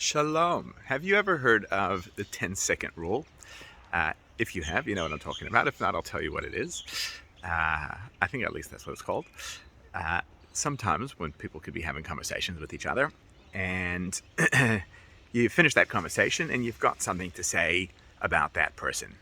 Shalom. Have you ever heard of the 10-second rule? If you have, you know what I'm talking about. If not, I'll tell you what it is. I think at least that's what it's called. Uh, Sometimes when people could be having conversations with each other and you finish that conversation and you've got something to say about that person.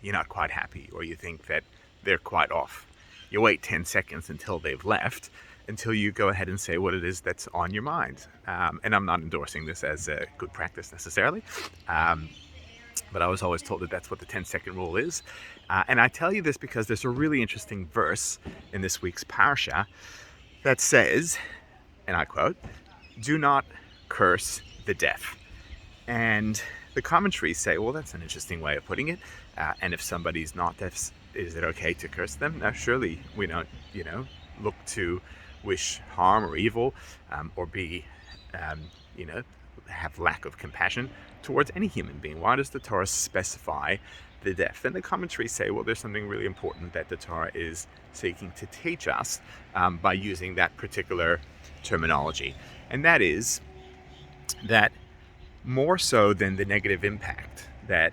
You're not quite happy or you think that they're quite off. You wait 10 seconds until they've left, until you go ahead and say what it is that's on your mind. And I'm not endorsing this as a good practice necessarily, but I was always told that that's what the 10-second rule is. And I tell you this because there's a really interesting verse in this week's Parsha that says, and I quote, "Do not curse the deaf." And the commentaries say, well, that's an interesting way of putting it. And if somebody's not deaf, is it okay to curse them? Now, surely we don't, look to wish harm or evil, or be, have lack of compassion towards any human being. Why does the Torah specify the deaf? And the commentaries say, well, there's something really important that the Torah is seeking to teach us by using that particular terminology. And that is that more so than the negative impact that,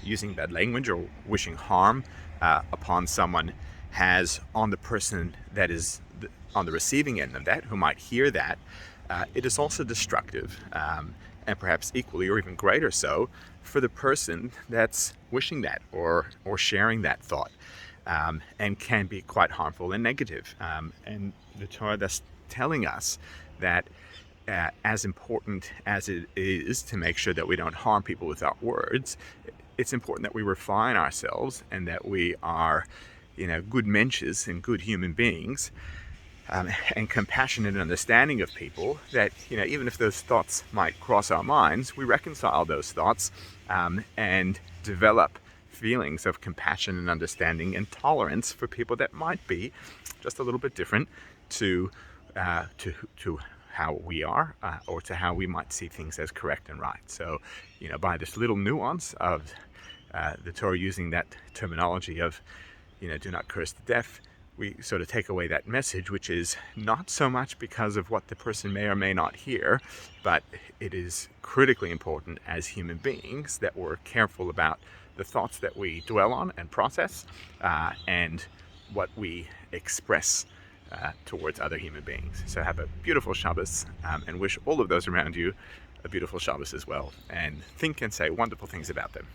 using bad language or wishing harm upon someone has on the person that is on the receiving end of that, who might hear that, it is also destructive, and perhaps equally or even greater so for the person that's wishing that or sharing that thought, and can be quite harmful and negative. And the Torah that's telling us that as important as it is to make sure that we don't harm people with our words, it's important that we refine ourselves and that we are, good mensches and good human beings, and compassionate and understanding of people, that, even if those thoughts might cross our minds, we reconcile those thoughts, and develop feelings of compassion and understanding and tolerance for people that might be just a little bit different to how we are, or to how we might see things as correct and right. So, by this little nuance of the Torah using that terminology of, do not curse the deaf, we sort of take away that message, which is not so much because of what the person may or may not hear, but it is critically important as human beings that we're careful about the thoughts that we dwell on and process, and what we express towards other human beings. So have a beautiful Shabbos, and wish all of those around you a beautiful Shabbos as well, and think and say wonderful things about them.